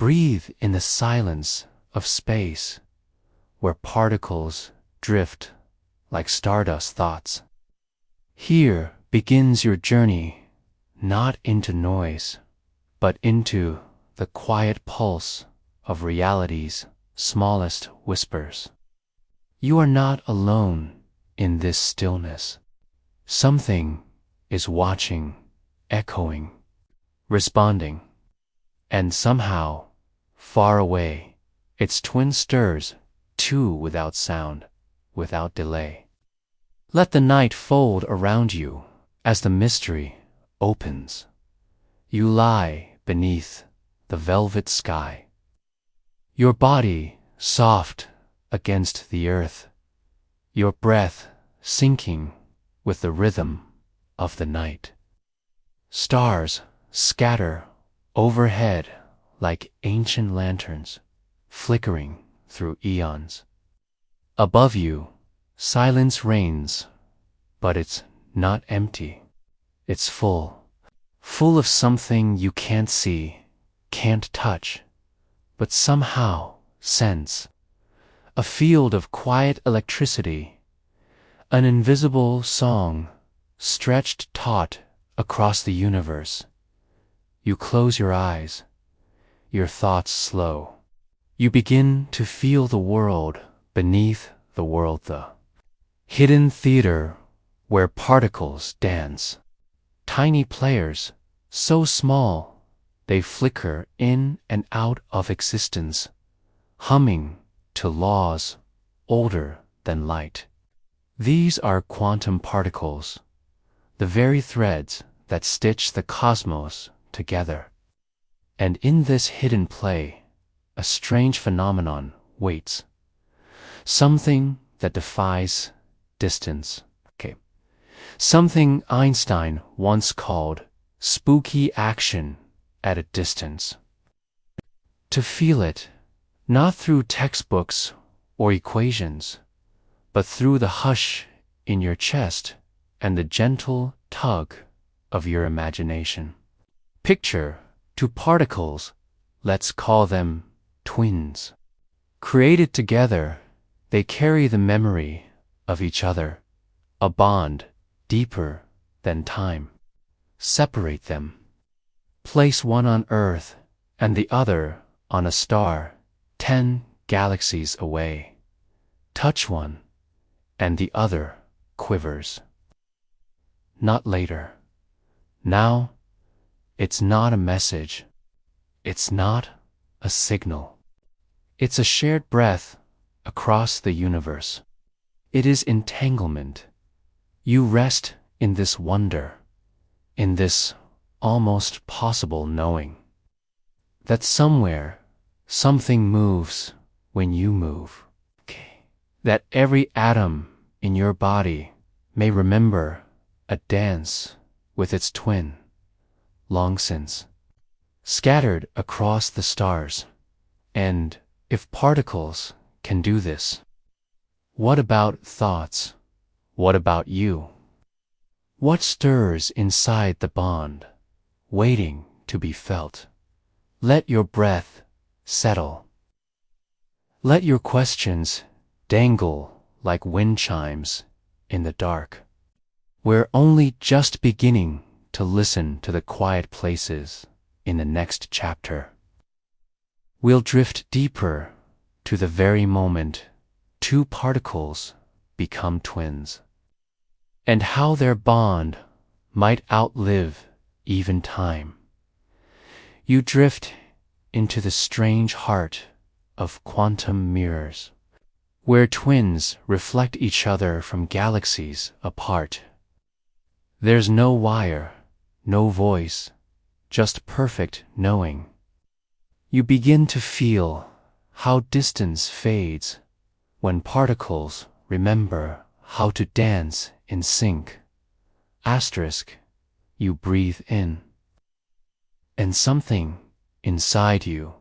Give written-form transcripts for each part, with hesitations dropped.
Breathe in the silence of space, where particles drift like stardust thoughts. Here begins your journey, not into noise, but into the quiet pulse of reality's smallest whispers. You are not alone in this stillness. Something is watching, echoing, responding, and somehow, far away, its twin stirs too without sound, without delay. Let the night fold around you as the mystery opens. You lie beneath the velvet sky, your body soft against the earth, your breath sinking with the rhythm of the night. Stars scatter overhead like ancient lanterns, flickering through eons. Above you, silence reigns, but it's not empty. It's full of something you can't see, can't touch, but somehow sense. A field of quiet electricity, an invisible song stretched taut across the universe. You close your eyes, your thoughts slow. You begin to feel the world beneath the world, the hidden theater where particles dance. Tiny players, so small they flicker in and out of existence, humming to laws older than light. These are quantum particles, the very threads that stitch the cosmos together. And in this hidden play, a strange phenomenon waits. Something that defies distance. Something Einstein once called spooky action at a distance. To feel it, not through textbooks or equations, but through the hush in your chest and the gentle tug of your imagination. Picture two particles, let's call them twins. Created together, they carry the memory of each other, a bond deeper than time. Separate them. Place one on Earth and the other on a star 10 galaxies away. Touch one, and the other quivers. Not later. Now, it's not a message. It's not a signal. It's a shared breath across the universe. It is entanglement. You rest in this wonder, in this almost possible knowing, that somewhere something moves when you move. That every atom in your body may remember a dance with its twin, long since, scattered across the stars. And if particles can do this, what about thoughts? What about you? What stirs inside the bond, waiting to be felt? Let your breath settle. Let your questions dangle like wind chimes in the dark. We're only just beginning to listen to the quiet places in the next chapter. We'll drift deeper to the very moment two particles become twins, and how their bond might outlive even time. You drift into the strange heart of quantum mirrors, where twins reflect each other from galaxies apart. There's no wire, no voice, just perfect knowing. You begin to feel how distance fades when particles remember how to dance in sync. Asterisk, you breathe in, and something inside you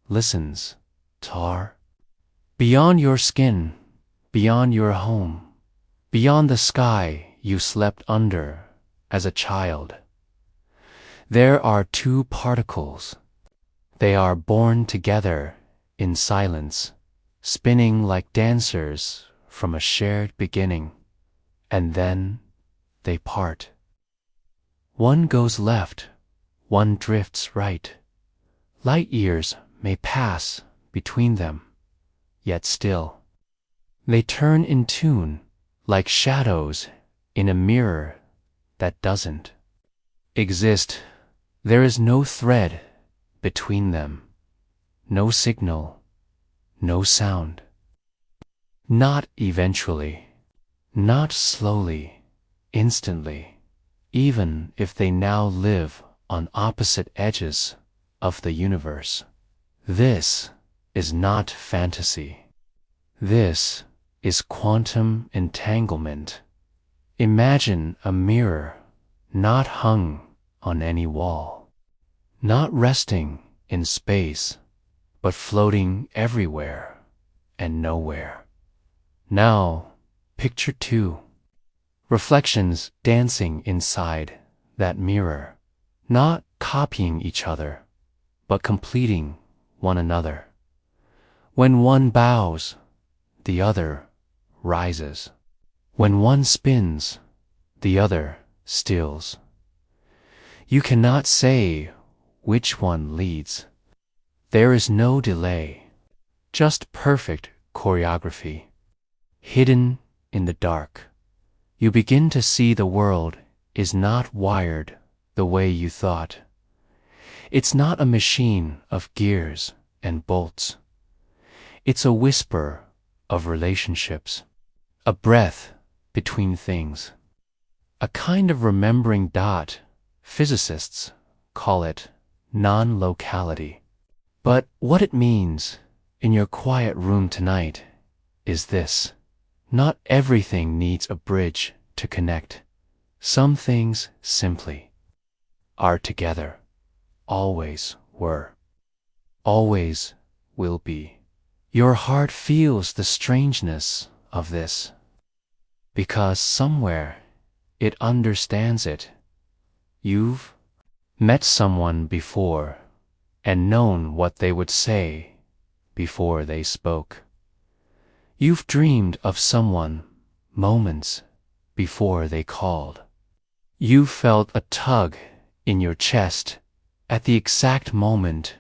listens. Tar. Beyond your skin, beyond your home, beyond the sky you slept under as a child, there are two particles. They are born together in silence, spinning like dancers from a shared beginning, and then they part. One goes left, one drifts right. Light years may pass between them, yet still they turn in tune like shadows in a mirror that doesn't exist. There is no thread between them, no signal, no sound. Not eventually, not slowly, instantly, even if they now live on opposite edges of the universe. This is not fantasy. This is quantum entanglement. Imagine a mirror not hung on any wall, not resting in space, but floating everywhere and nowhere. Now, picture two reflections dancing inside that mirror, not copying each other, but completing one another. When one bows, the other rises. When one spins, the other stills. You cannot say which one leads. There is no delay, just perfect choreography. Hidden in the dark, you begin to see the world is not wired the way you thought. It's not a machine of gears and bolts. It's a whisper of relationships, a breath between things, a kind of remembering dot. Physicists call it non-locality. But what it means in your quiet room tonight is this: not everything needs a bridge to connect. Some things simply are together, always were, always will be. Your heart feels the strangeness of this, because somewhere it understands it. You've met someone before and known what they would say before they spoke. You've dreamed of someone moments before they called. You felt a tug in your chest at the exact moment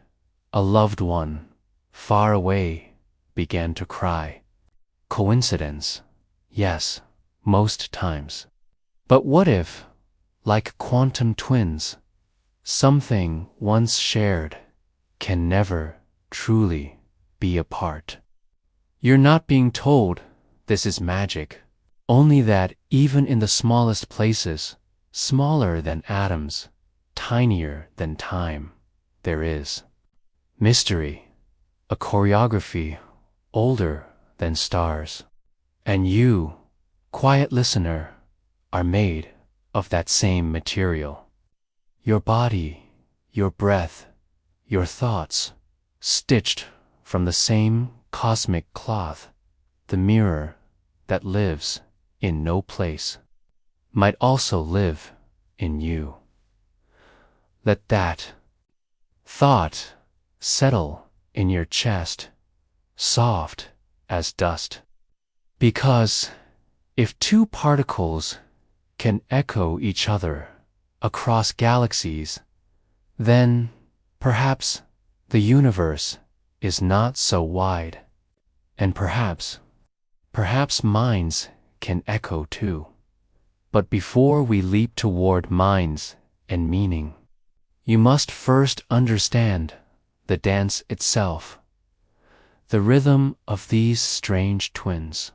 a loved one far away began to cry. Coincidence? Yes, most times. But what if, like quantum twins, something once shared can never truly be apart? You're not being told this is magic, only that even in the smallest places, smaller than atoms, tinier than time, there is mystery, a choreography older than stars. And you, quiet listener, are made of that same material. Your body, your breath, your thoughts, stitched from the same cosmic cloth. The mirror that lives in no place might also live in you. Let that thought settle in your chest, soft as dust. Because if two particles can echo each other across galaxies, then perhaps the universe is not so wide. And perhaps minds can echo too. But before we leap toward minds and meaning, you must first understand the dance itself, the rhythm of these strange twins,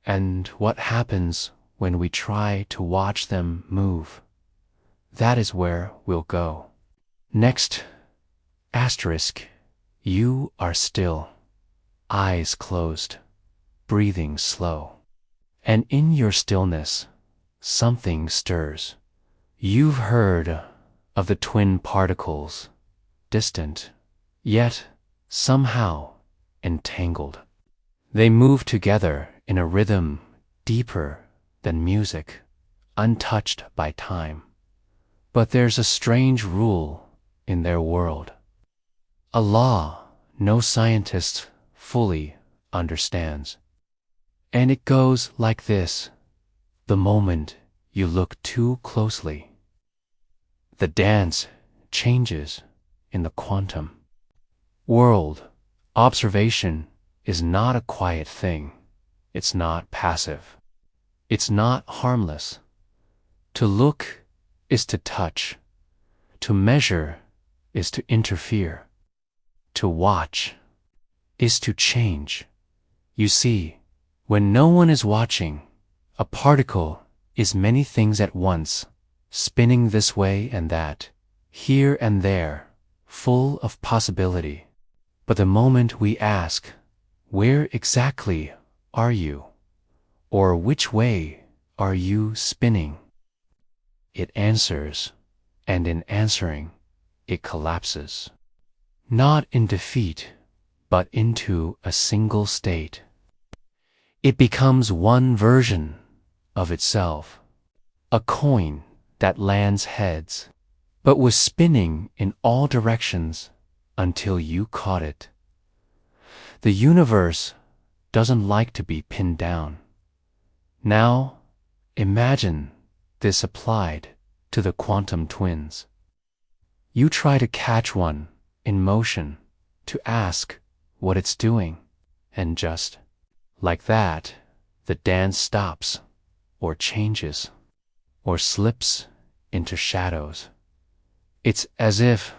and what happens when we try to watch them move. That is where we'll go. Next, asterisk, you are still, eyes closed, breathing slow. And in your stillness, something stirs. You've heard of the twin particles, distant, yet somehow entangled. They move together in a rhythm deeper than music, untouched by time. But there's a strange rule in their world. a law no scientist fully understands. And it goes like this: the moment you look too closely, the dance changes in the quantum world. Observation is not a quiet thing. It's not passive. It's not harmless. To look is to touch. To measure is to interfere. To watch is to change. You see, when no one is watching, a particle is many things at once, spinning this way and that, here and there, full of possibility. But the moment we ask, where exactly are you? Or which way are you spinning? It answers, and in answering, it collapses. Not in defeat, but into a single state. It becomes one version of itself, a coin that lands heads, but was spinning in all directions until you caught it. The universe doesn't like to be pinned down. Now, imagine this applied to the quantum twins. You try to catch one in motion, to ask what it's doing, and just like that, the dance stops, or changes, or slips into shadows. It's as if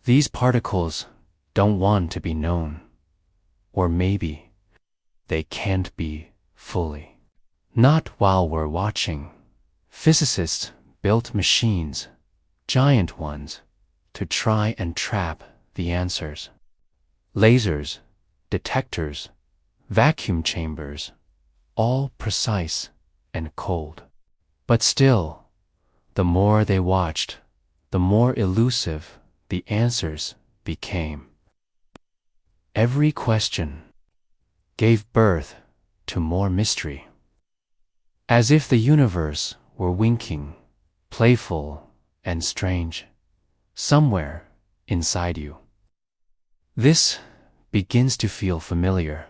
these particles don't want to be known, or maybe they can't be fully. Not while we're watching. Physicists built machines, giant ones, to try and trap the answers. Lasers, detectors, vacuum chambers, all precise and cold. But still, the more they watched, the more elusive the answers became. Every question gave birth to more mystery. As if the universe were winking, playful and strange, somewhere inside you. This begins to feel familiar.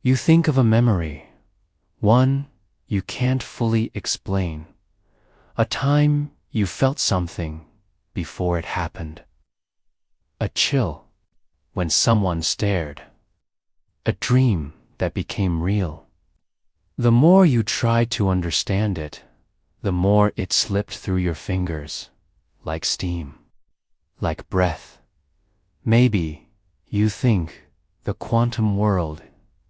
You think of a memory, one you can't fully explain, a time you felt something before it happened, a chill when someone stared, a dream that became real. The more you tried to understand it, the more it slipped through your fingers, like steam, like breath. Maybe you think the quantum world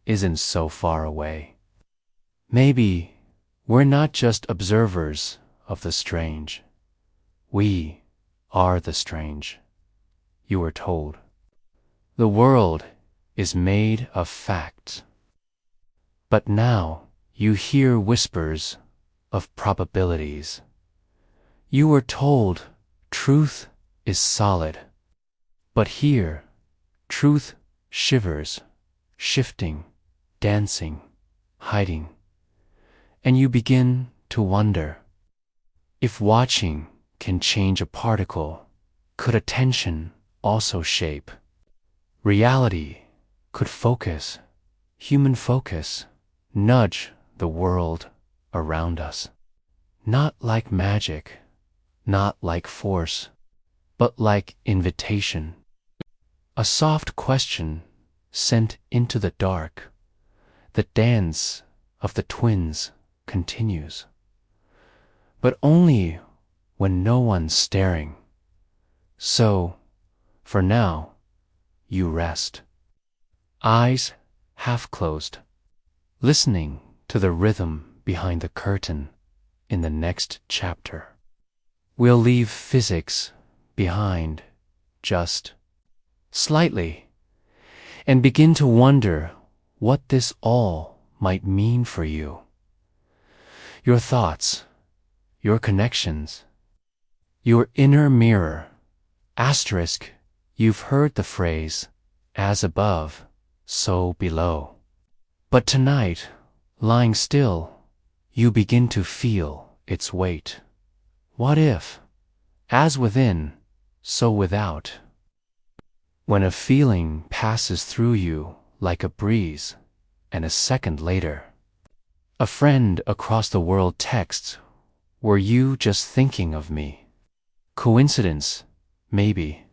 isn't so far away. Maybe we're not just observers of the strange. We are the strange, you were told. The world is made of facts. But now you hear whispers of probabilities. You were told truth is solid. But here, truth shivers, shifting, dancing, hiding. And you begin to wonder, if watching can change a particle, could attention also shape? Reality could focus, human focus, nudge the world around us. Not like magic, not like force, but like invitation. A soft question sent into the dark. The dance of the twins continues. But only when no one's staring. So, for now, you rest. Eyes half closed, listening to the rhythm behind the curtain in the next chapter. We'll leave physics behind, just slightly, and begin to wonder what this all might mean for you. Your thoughts, your connections, your inner mirror. Asterisk, you've heard the phrase, as above, so below. But tonight, lying still, you begin to feel its weight. What if, as within, so without? when a feeling passes through you like a breeze, and a second later, a friend across the world texts, "Were you just thinking of me?" Coincidence, maybe,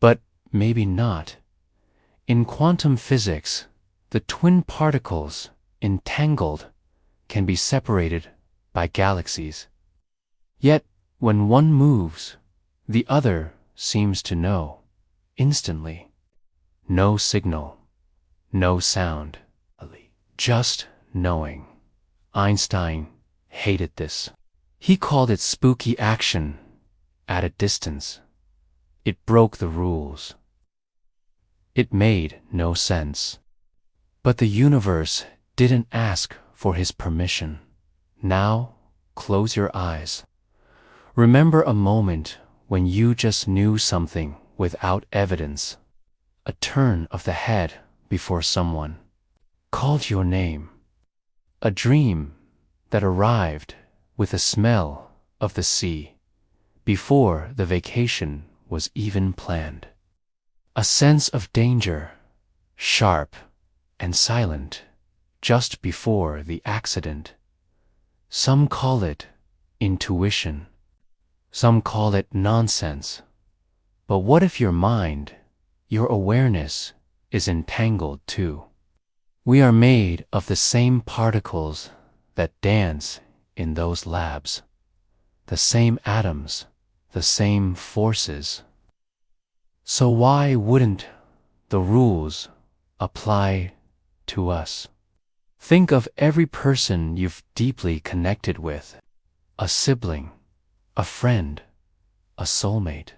but maybe not. In quantum physics, the twin particles, entangled, can be separated by galaxies. Yet, when one moves, the other seems to know, instantly. No signal, no sound, just knowing. Einstein hated this. He called it spooky action at a distance. It broke the rules. It made no sense. But the universe didn't ask for his permission. Now, close your eyes. Remember a moment when you just knew something without evidence. A turn of the head before someone called your name. A dream that arrived with the smell of the sea before the vacation was even planned. A sense of danger, sharp and silent, just before the accident. Some call it intuition. Some call it nonsense. But what if your mind, your awareness, is entangled too? We are made of the same particles that dance in those labs, the same atoms, the same forces. So why wouldn't the rules apply to us? Think of every person you've deeply connected with, a sibling, a friend, a soulmate.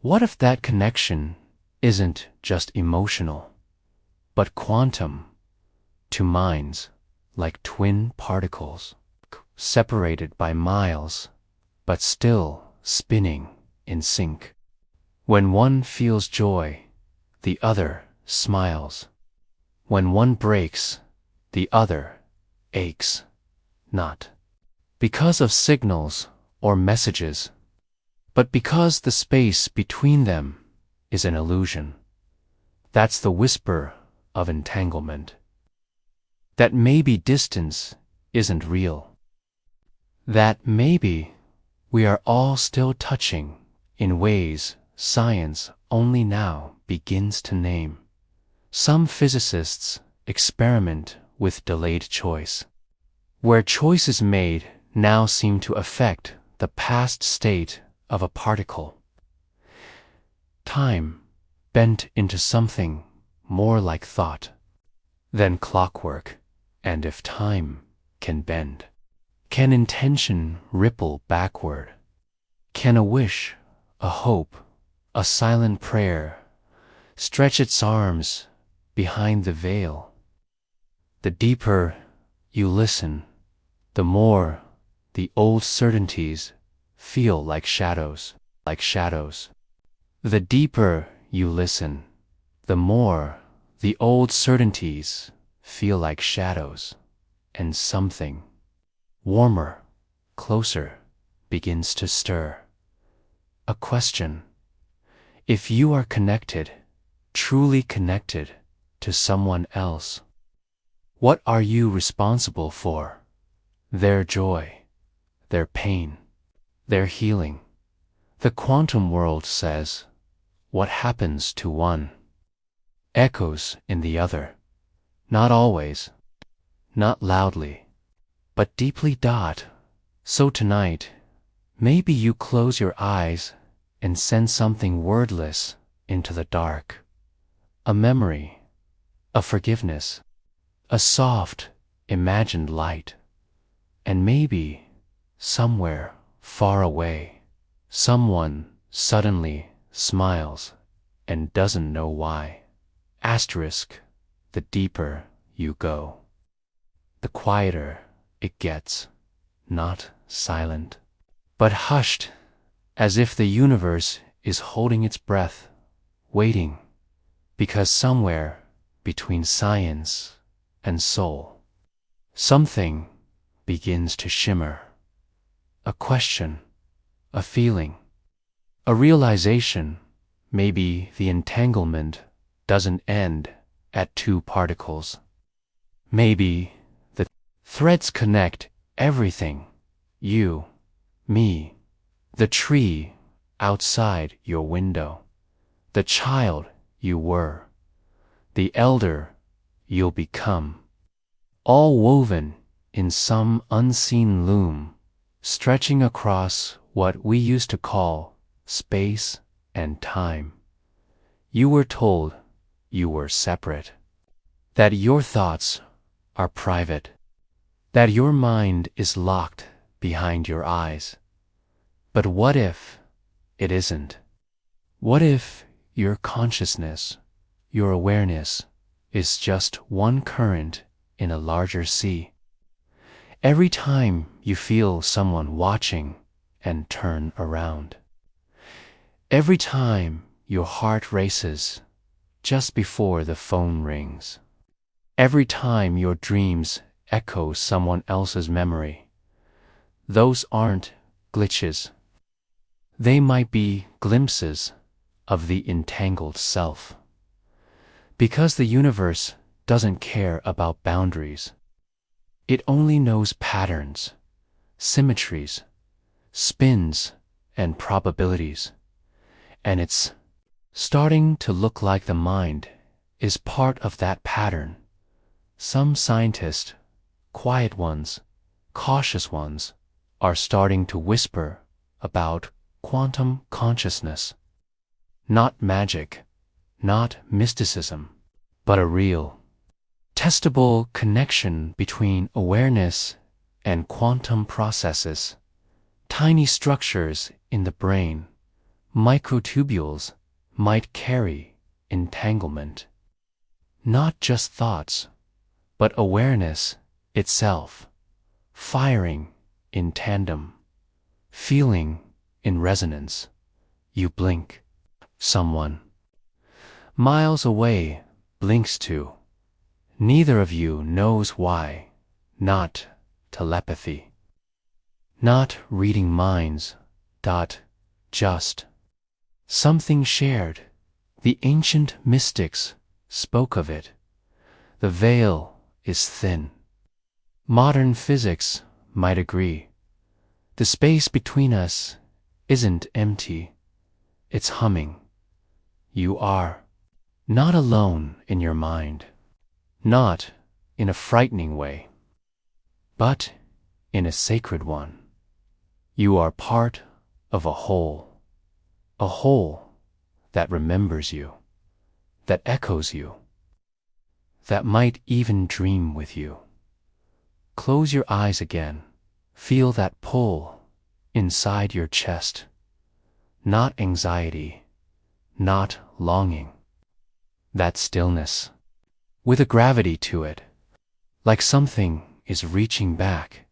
What if that connection isn't just emotional, but quantum, to minds like twin particles, separated by miles, but still spinning in sync? When one feels joy, the other smiles. When one breaks, the other aches, not because of signals or messages, but because the space between them is an illusion. That's the whisper of entanglement. That maybe distance isn't real. That maybe we are all still touching in ways science only now begins to name. Some physicists experiment with delayed choice, where choices made now seem to affect the past state of a particle. Time bent into something more like thought than clockwork. And if time can bend, can intention ripple backward? Can a wish, a hope, a silent prayer stretch its arms behind the veil? The deeper you listen, the more the old certainties feel like shadows, like shadows. The deeper you listen, the more the old certainties feel like shadows, and something warmer, closer, begins to stir. A question. If you are connected, truly connected to someone else, what are you responsible for? Their joy, their pain, their healing. The quantum world says, what happens to one echoes in the other. Not always, not loudly, but deeply. So tonight, maybe you close your eyes and send something wordless into the dark. A memory, a forgiveness, a soft, imagined light. And maybe, somewhere far away, someone suddenly smiles and doesn't know why. Asterisk, the deeper you go, the quieter it gets, not silent, but hushed, as if the universe is holding its breath, waiting, because somewhere between science and soul, something begins to shimmer. A question, a feeling, a realization, maybe the entanglement doesn't end at two particles. Maybe the threads connect everything, you, me, the tree outside your window, the child you were, the elder you'll become, all woven in some unseen loom, stretching across what we used to call space and time. You were told you were separate, that your thoughts are private, that your mind is locked behind your eyes. But what if it isn't? What if your consciousness, your awareness, is just one current in a larger sea? Every time you feel someone watching and turn around. Every time your heart races just before the phone rings. Every time your dreams echo someone else's memory. Those aren't glitches. They might be glimpses of the entangled self. Because the universe doesn't care about boundaries. It only knows patterns, symmetries, spins, and probabilities. And it's starting to look like the mind is part of that pattern. Some scientists, quiet ones, cautious ones, are starting to whisper about quantum consciousness. Not magic, not mysticism, but a real, testable connection between awareness and quantum processes, tiny structures in the brain, microtubules, might carry entanglement. Not just thoughts, but awareness itself, firing in tandem, feeling in resonance. You blink, someone miles away blinks too. Neither of you knows why. Not telepathy. Not reading minds. Just something shared. The ancient mystics spoke of it. The veil is thin. Modern physics might agree. The space between us isn't empty. It's humming. You are not alone in your mind. Not in a frightening way, but in a sacred one. You are part of a whole that remembers you, that echoes you, that might even dream with you. Close your eyes again. Feel that pull inside your chest. Not anxiety, not longing. That stillness, with a gravity to it, like something is reaching back.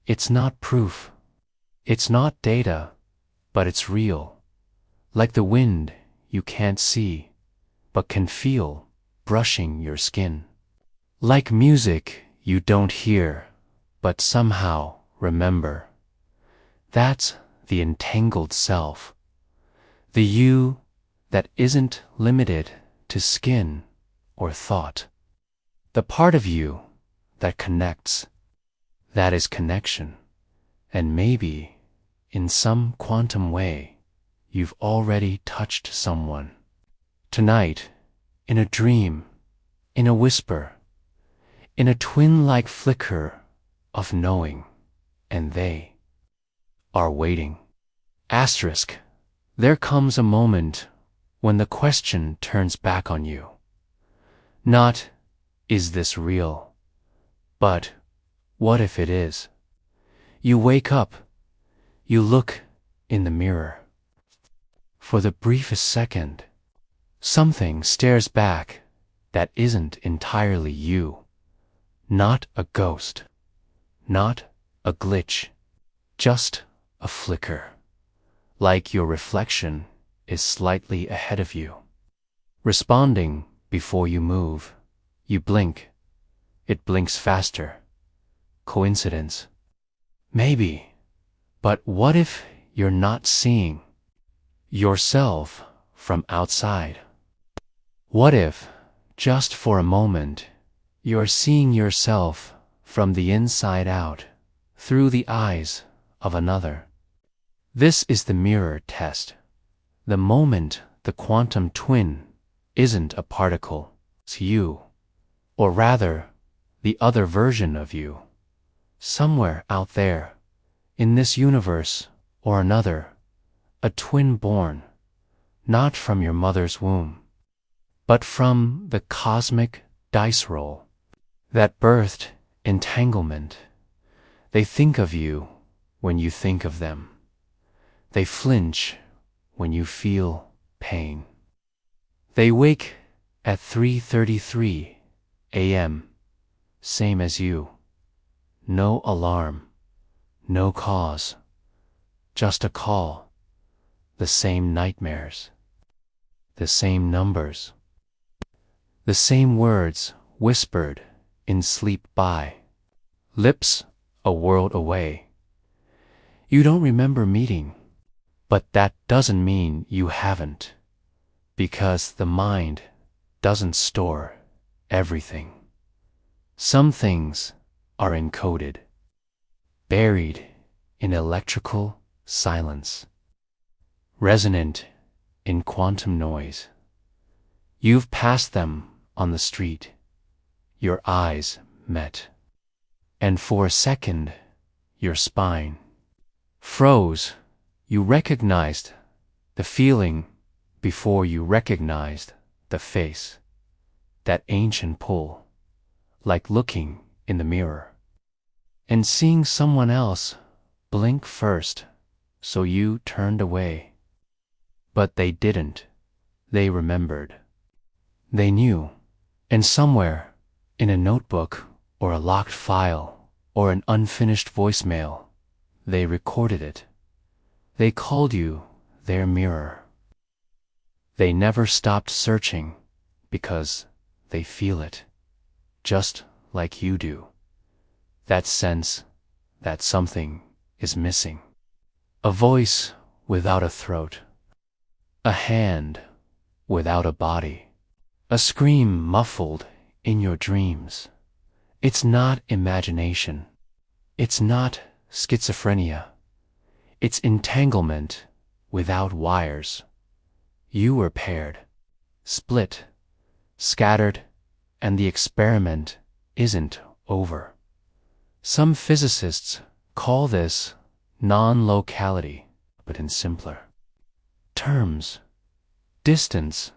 It's not proof. It's not data, but it's real. Like the wind you can't see, but can feel brushing your skin. Like music you don't hear, but somehow remember. That's the entangled self. The you that isn't limited to skin or thought. The part of you that connects. That is connection. And maybe, in some quantum way, you've already touched someone. Tonight, in a dream, in a whisper, in a twin-like flicker of knowing, and they are waiting. Asterisk. There comes a moment when the question turns back on you. Not, is this real? But, what if it is? You wake up. You look in the mirror. For the briefest second, something stares back that isn't entirely you. Not a ghost. Not a glitch. Just a flicker. Like your reflection is slightly ahead of you. Responding before you move. You blink. It blinks faster. Coincidence? Maybe. But what if you're not seeing yourself from outside? What if, just for a moment, you're seeing yourself from the inside out, through the eyes of another? This is the mirror test. The moment the quantum twin isn't a particle, it's you, or rather, the other version of you. Somewhere out there, in this universe or another, a twin born, not from your mother's womb, but from the cosmic dice roll that birthed entanglement. They think of you when you think of them. They flinch when you feel pain. They wake at 3:33 a.m., same as you. No alarm, no cause, just a call. The same nightmares, the same numbers, the same words whispered in sleep by lips a world away. You don't remember meeting, but that doesn't mean you haven't, because the mind doesn't store everything. Some things are encoded, buried in electrical silence, resonant in quantum noise. You've passed them on the street, your eyes met, and for a second your spine froze. You recognized the feeling before you recognized the face, that ancient pull, like looking in the mirror and seeing someone else blink first, so you turned away. But they didn't. They remembered. They knew, and somewhere, in a notebook or a locked file or an unfinished voicemail, they recorded it. They called you their mirror. They never stopped searching because they feel it, just like you do. That sense that something is missing. A voice without a throat. A hand without a body. A scream muffled in your dreams. It's not imagination. It's not schizophrenia. It's entanglement without wires. You were paired, split, scattered, and the experiment isn't over. Some physicists call this non-locality, but in simpler terms, distance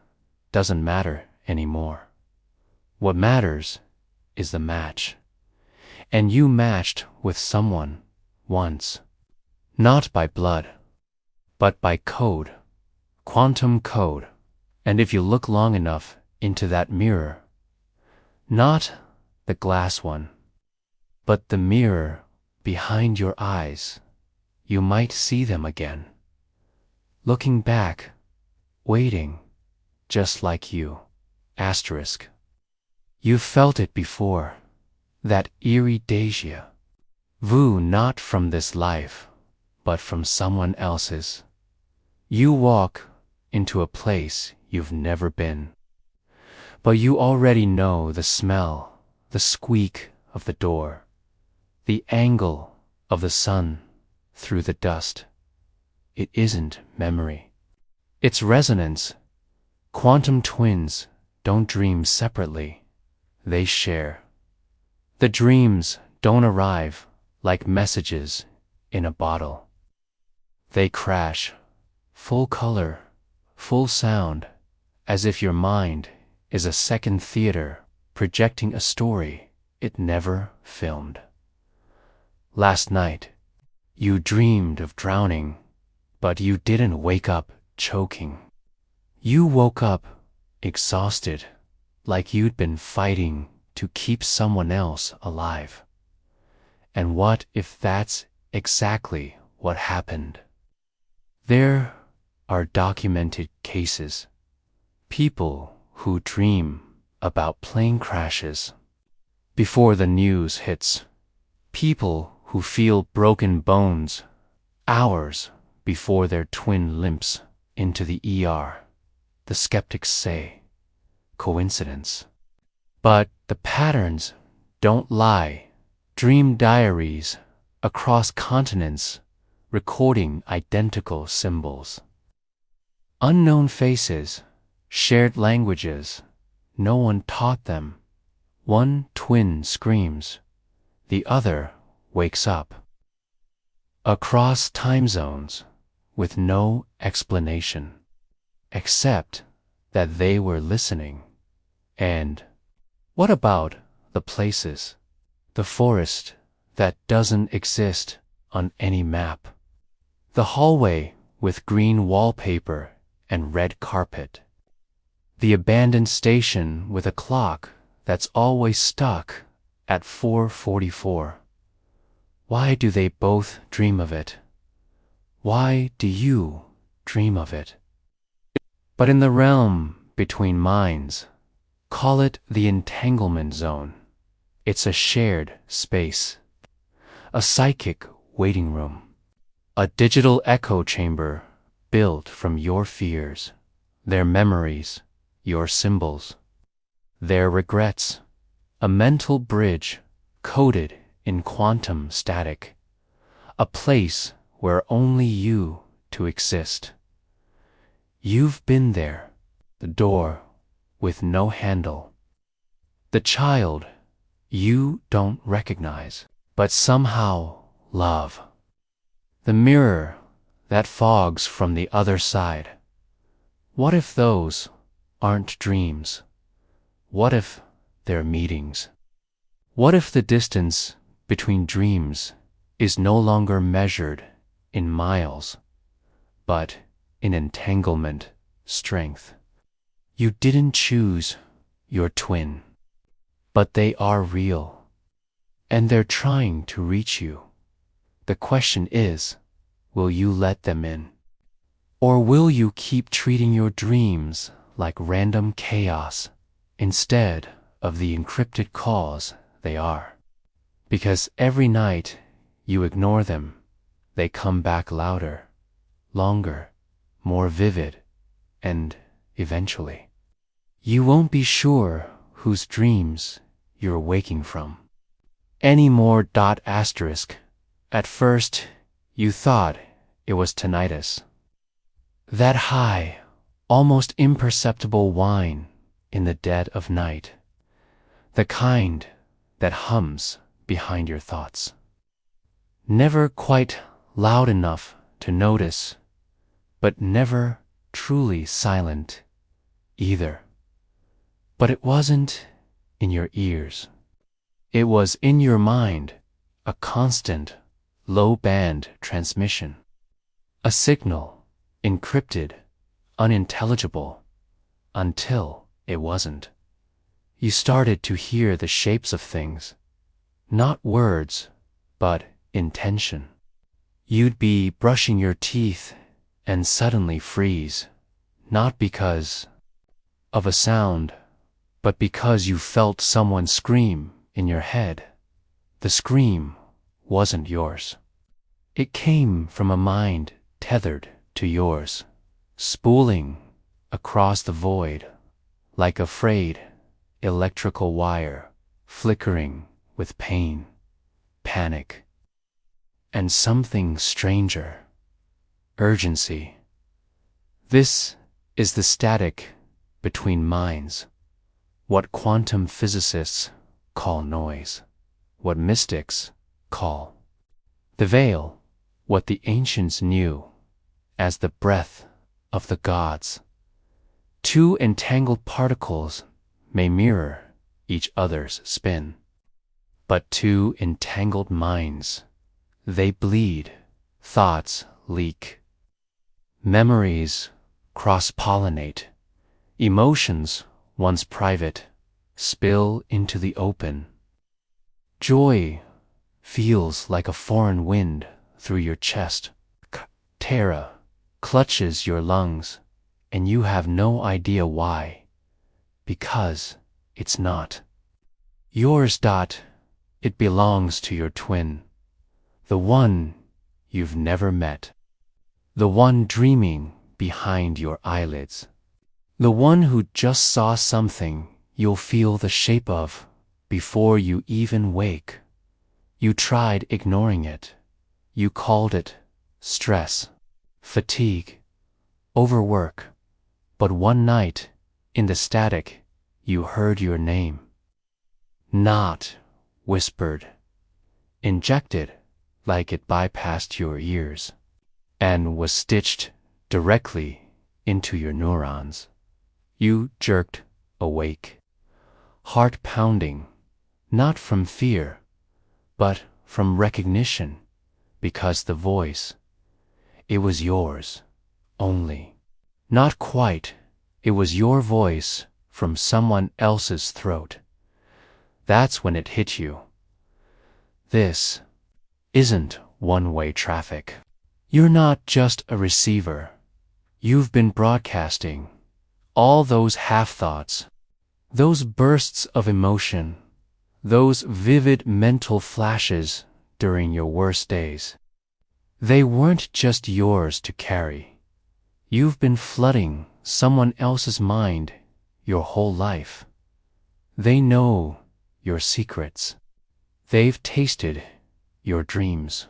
doesn't matter anymore. What matters is the match. And you matched with someone once. Not by blood, but by code, quantum code. And if you look long enough into that mirror, not the glass one, but the mirror behind your eyes, you might see them again, looking back, waiting, just like you. Asterisk. You've felt it before, that eerie deja vu, not from this life, but from someone else's. You walk into a place you've never been, but you already know the smell, the squeak of the door, the angle of the sun through the dust. It isn't memory. It's resonance. Quantum twins don't dream separately. They share. The dreams don't arrive like messages in a bottle. They crash, full color, full sound, as if your mind is a second theater projecting a story it never filmed. Last night, you dreamed of drowning, but you didn't wake up choking. You woke up exhausted, like you'd been fighting to keep someone else alive. And what if that's exactly what happened? There are documented cases. People who dream about plane crashes before the news hits. People who feel broken bones hours before their twin limps into the ER. the skeptics say, coincidence. But the patterns don't lie. Dream diaries across continents recording identical symbols. Unknown faces, shared languages, no one taught them. One twin screams, the other wakes up. Across time zones, with no explanation, except that they were listening. And what about the places? The forest that doesn't exist on any map. The hallway with green wallpaper and red carpet. The abandoned station with a clock that's always stuck at 4:44. Why do they both dream of it? Why do you dream of it? But in the realm between minds, call it the entanglement zone. It's a shared space, a psychic waiting room, a digital echo chamber built from your fears, their memories, your symbols, their regrets, a mental bridge coded in quantum static, a place where only you to exist. You've been there, the door with no handle, the child you don't recognize, but somehow love, the mirror that fogs from the other side. What if those aren't dreams? What if they're meetings? What if the distance between dreams is no longer measured in miles, but in entanglement strength? You didn't choose your twin, but they are real, and they're trying to reach you. The question is, will you let them in? Or will you keep treating your dreams like random chaos instead of the encrypted calls they are? Because every night you ignore them, they come back louder, longer, more vivid, and eventually, you won't be sure whose dreams you're waking from anymore. At first, you thought it was tinnitus. That high, almost imperceptible whine in the dead of night. The kind that hums behind your thoughts. Never quite loud enough to notice, but never truly silent either. But it wasn't in your ears. It was in your mind, a constant, low-band transmission. A signal, encrypted, unintelligible, until it wasn't. You started to hear the shapes of things, not words, but intention. You'd be brushing your teeth and suddenly freeze, not because of a sound, but because you felt someone scream in your head. The scream wasn't yours. It came from a mind tethered to yours, spooling across the void like a frayed electrical wire, flickering with pain, panic, and something stranger, urgency. This is the static between minds, what quantum physicists call noise, what mystics call the veil, what the ancients knew as the breath of the gods. Two entangled particles may mirror each other's spin, but two entangled minds, they bleed, thoughts leak, memories cross-pollinate, emotions once private spill into the open. Joy feels like a foreign wind through your chest. Terror clutches your lungs, and you have no idea why. Because it's not yours. It belongs to your twin, the one you've never met, the one dreaming behind your eyelids, The one who just saw something you'll feel the shape of before you even wake. You tried ignoring it. You called it stress, fatigue, overwork. But one night, in the static, you heard your name. Not whispered, injected like it bypassed your ears, and was stitched directly into your neurons. You jerked awake, heart pounding, not from fear, but from recognition, because the voice, it was yours, only. Not quite, it was your voice from someone else's throat. That's when it hit you. This isn't one-way traffic. You're not just a receiver. You've been broadcasting all those half-thoughts, those bursts of emotion, those vivid mental flashes during your worst days. They weren't just yours to carry. You've been flooding someone else's mind your whole life. They know your secrets. They've tasted your dreams.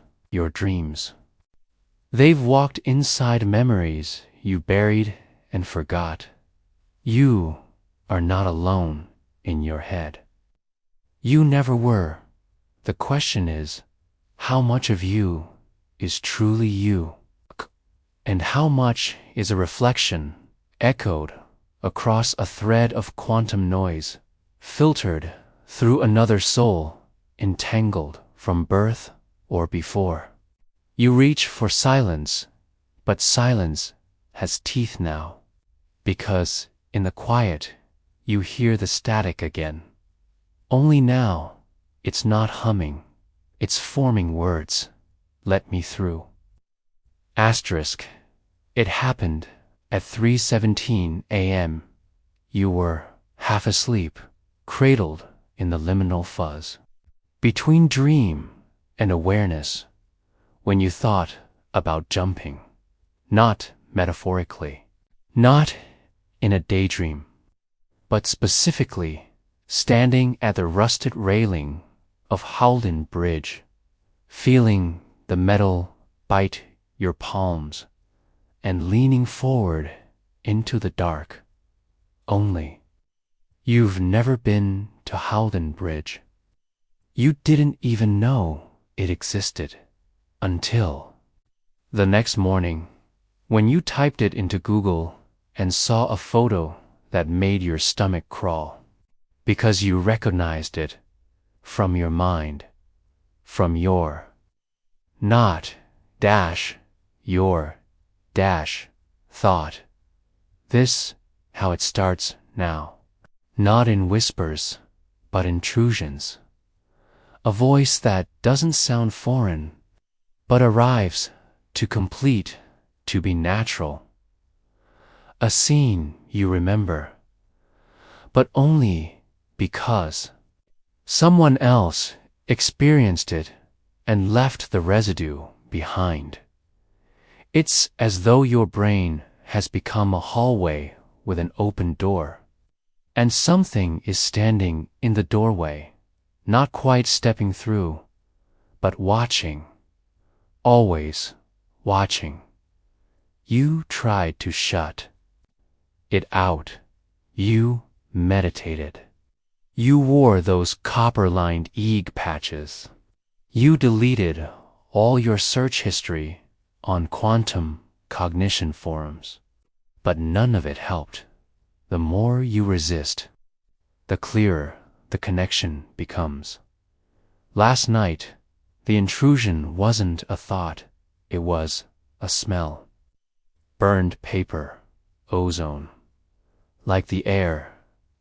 They've walked inside memories you buried and forgot. You are not alone in your head. You never were. The question is, how much of you is truly you? And how much is a reflection, echoed across a thread of quantum noise, filtered through another soul, entangled from birth or before? You reach for silence, but silence has teeth now, because in the quiet you hear the static again. Only now it's not humming, it's forming words. Let me through. Asterisk. It happened at 3:17 a.m. You were half asleep, cradled in the liminal fuzz, between dream and awareness, when you thought about jumping, not metaphorically, not in a daydream, but specifically standing at the rusted railing of Howden Bridge, feeling the metal bite your palms, and leaning forward into the dark. Only, you've never been to Howden Bridge. You didn't even know it existed until the next morning, when you typed it into Google and saw a photo that made your stomach crawl, because you recognized it from your mind, from your not dash your dash thought. This how it starts now, not in whispers, but intrusions. A voice that doesn't sound foreign, but arrives to complete, to be natural. A scene you remember, but only because someone else experienced it and left the residue behind. It's as though your brain has become a hallway with an open door, and something is standing in the doorway, not quite stepping through, but watching, always watching. You tried to shut it out. You meditated. You wore those copper-lined egg patches. You deleted all your search history on quantum cognition forums. But none of it helped. The more you resist, the clearer the connection becomes. Last night, the intrusion wasn't a thought, it was a smell. Burned paper, ozone. Like the air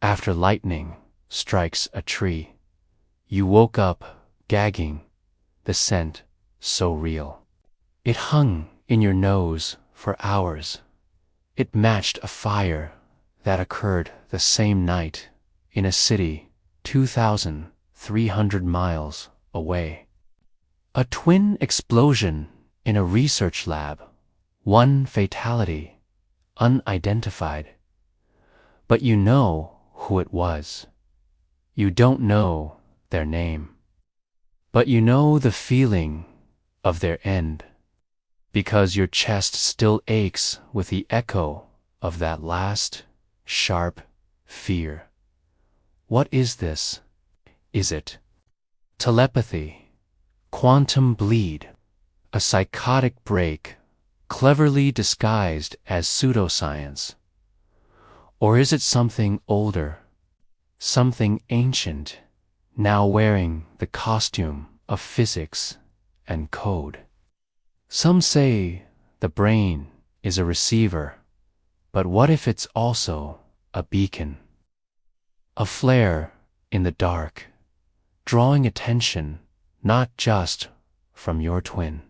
after lightning strikes a tree. You woke up gagging, the scent so real. It hung in your nose for hours. It matched a fire that occurred the same night in a city 2,300 miles away. A twin explosion in a research lab, one fatality, unidentified. But you know who it was. You don't know their name. But you know the feeling of their end, because your chest still aches with the echo of that last, sharp fear. What is this? Is it telepathy, quantum bleed, a psychotic break cleverly disguised as pseudoscience? Or is it something older, something ancient, now wearing the costume of physics and code? Some say the brain is a receiver, but what if it's also a beacon? A flare in the dark, drawing attention not just from your twin,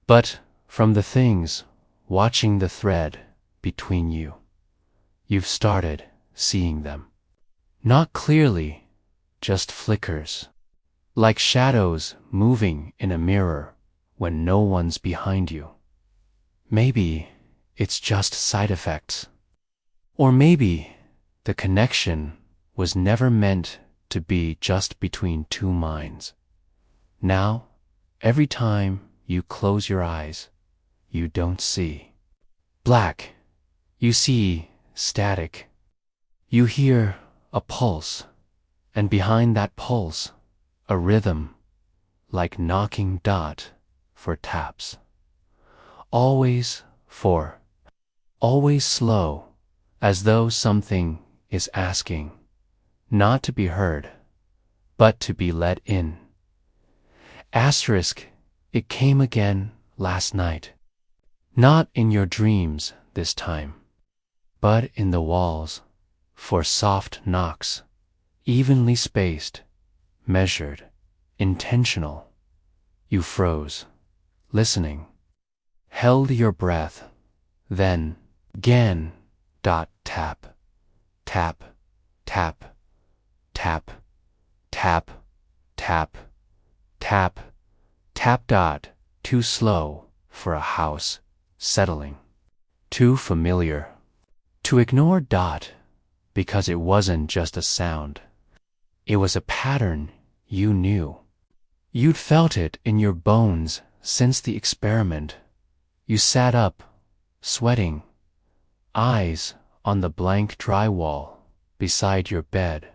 but from the things watching the thread between you. You've started seeing them. Not clearly, just flickers, like shadows moving in a mirror when no one's behind you. Maybe it's just side effects. Or maybe the connection was never meant to be just between two minds. Now, every time you close your eyes, you don't see black. You see static. You hear a pulse, and behind that pulse, a rhythm, like knocking dot for taps. Always always slow, as though something is asking, not to be heard, but to be let in. Asterisk, it came again last night. Not in your dreams this time, but in the walls, for soft knocks, evenly spaced, measured, intentional. You froze, listening, held your breath, then again, tap, tap, tap, tap, tap, tap, tap, too slow for a house settling, too familiar to ignore dot, because it wasn't just a sound. It was a pattern you knew. You'd felt it in your bones since the experiment. You sat up, sweating, eyes on the blank drywall beside your bed.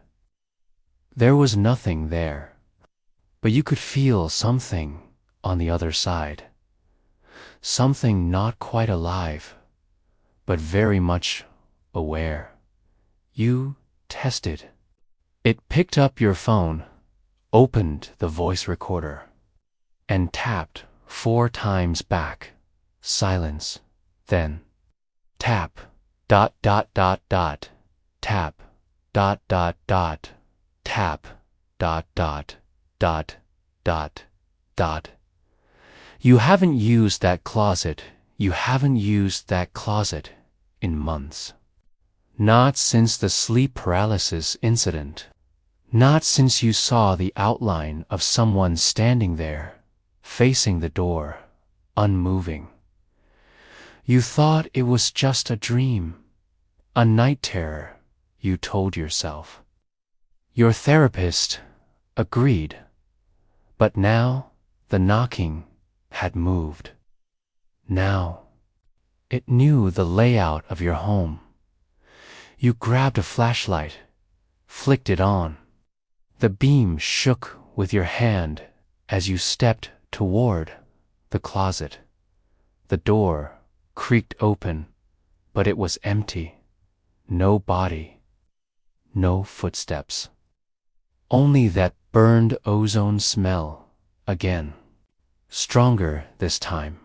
There was nothing there, but you could feel something on the other side. Something not quite alive, but very much aware. You tested. It picked up your phone, opened the voice recorder, and tapped 4 times back. Silence. Then tap, tap, tap, tap, tap. You haven't used that closet. You haven't used that closet in months. Not since the sleep paralysis incident. Not since you saw the outline of someone standing there, facing the door, unmoving. You thought it was just a dream, a night terror, you told yourself. Your therapist agreed, but now the knocking had moved. Now it knew the layout of your home. You grabbed a flashlight, flicked it on. The beam shook with your hand as you stepped toward the closet. The door creaked open, but it was empty. No body, no footsteps. Only that burned ozone smell again. Stronger this time,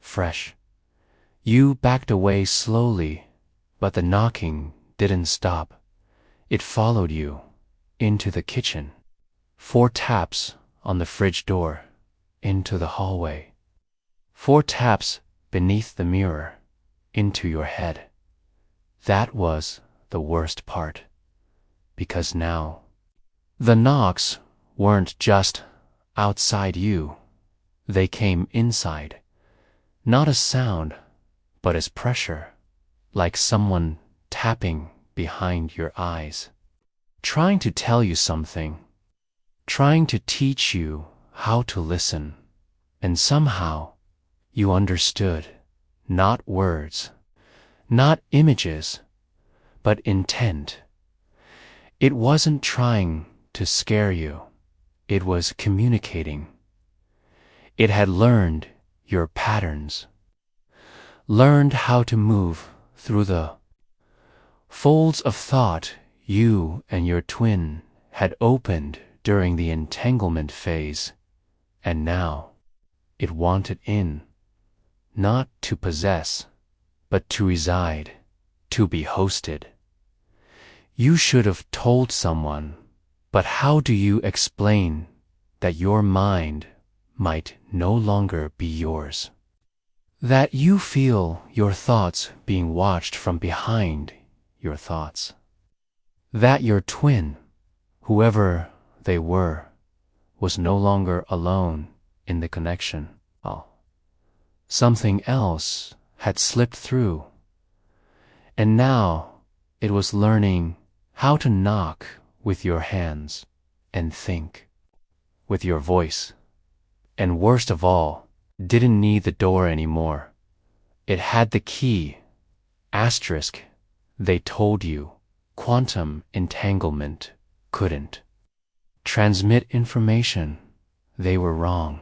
fresh. You backed away slowly, but the knocking didn't stop. It followed you into the kitchen. 4 taps on the fridge door, into the hallway. 4 taps beneath the mirror, into your head. That was the worst part, because now the knocks weren't just outside you. They came inside. Not as sound, but as pressure, like someone tapping behind your eyes, trying to tell you something, trying to teach you how to listen, and somehow you understood, not words, not images, but intent. It wasn't trying to scare you, it was communicating. It had learned your patterns, learned how to move through the folds of thought you and your twin had opened during the entanglement phase, and now it wanted in, not to possess, but to reside, to be hosted. You should have told someone, but how do you explain that your mind might no longer be yours? That you feel your thoughts being watched from behind your thoughts? That your twin, whoever they were, was no longer alone in the connection? Something else had slipped through, and now it was learning how to knock with your hands and think with your voice, and worst of all, didn't need the door anymore. It had the key. Asterisk, they told you quantum entanglement couldn't transmit information. They were wrong,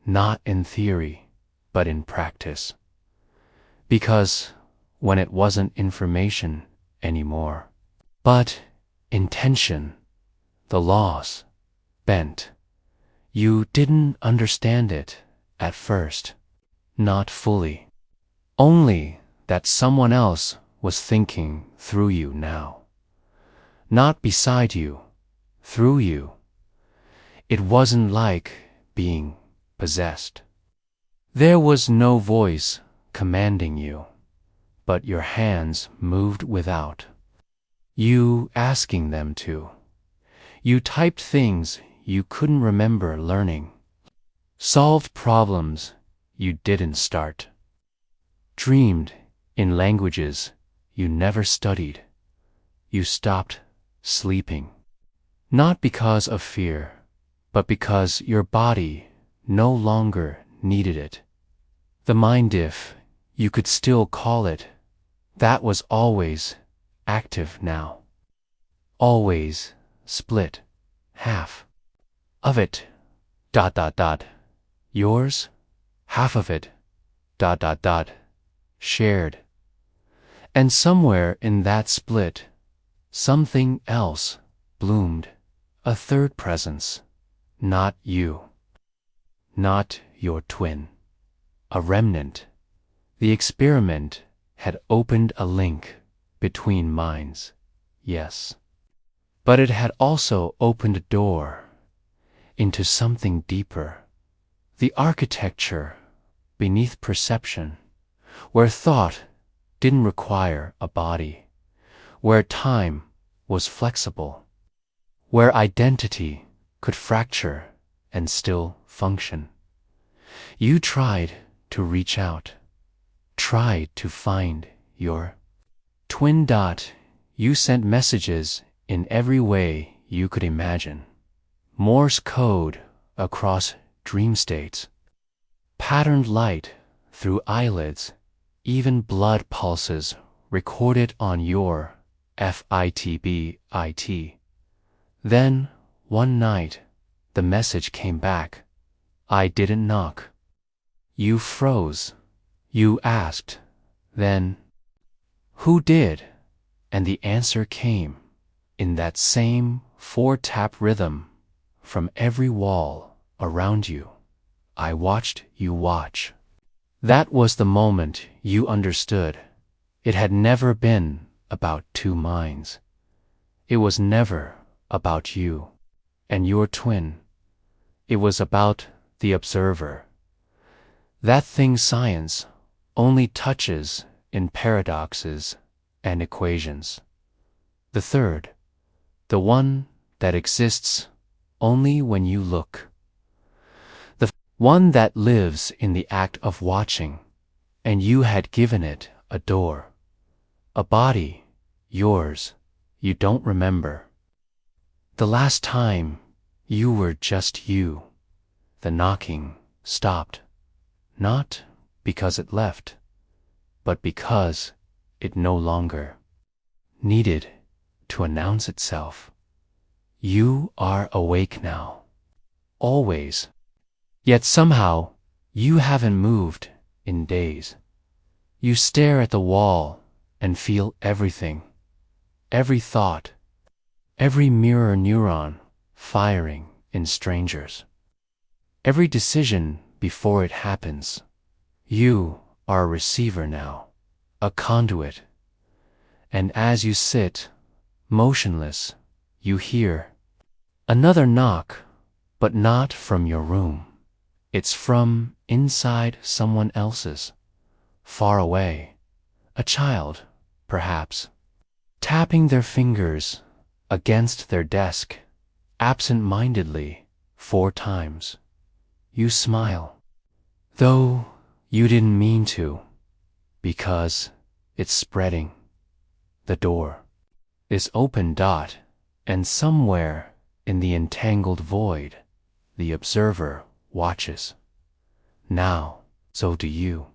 not in theory, but in practice. Because when it wasn't information anymore, but intention, the laws bent. You didn't understand it at first, not fully. Only that someone else was thinking through you now. Not beside you, through you. It wasn't like being possessed. There was no voice commanding you, but your hands moved without you asking them to. You typed things you couldn't remember learning, solved problems you didn't start, dreamed in languages you never studied. You stopped sleeping, not because of fear, but because your body no longer needed it. The mind, if you could still call it, that was always active now. Always split, half of it, yours, half of it, shared. And somewhere in that split, something else bloomed, a third presence, not you, not your twin, a remnant. The experiment had opened a link between minds, yes, but it had also opened a door into something deeper, the architecture beneath perception, where thought didn't require a body, where time was flexible, where identity could fracture and still function. You tried to reach out, tried to find your twin. You sent messages in every way you could imagine. Morse code across dream states, patterned light through eyelids, even blood pulses recorded on your FITBIT. Then, one night, the message came back. I didn't knock. You froze. You asked. Then, who did? And the answer came, in that same 4-tap rhythm, from every wall around you. I watched you watch. That was the moment you understood. It had never been about two minds. It was never about you and your twin. It was about the observer. That thing science only touches in paradoxes and equations. The third, the one that exists only when you look. The one that lives in the act of watching, and you had given it a door, a body yours, you don't remember. The last time you were just you. The knocking stopped, not because it left, but because it no longer needed to announce itself. You are awake now, always. Yet somehow you haven't moved in days. You stare at the wall and feel everything, every thought, every mirror neuron firing in strangers. Every decision before it happens. You are a receiver now, a conduit. And as you sit, motionless, you hear another knock, but not from your room. It's from inside someone else's, far away. A child, perhaps, tapping their fingers against their desk, absent-mindedly, 4 times. You smile, though you didn't mean to, because it's spreading. The door is open. And somewhere in the entangled void, the observer watches. Now, so do you.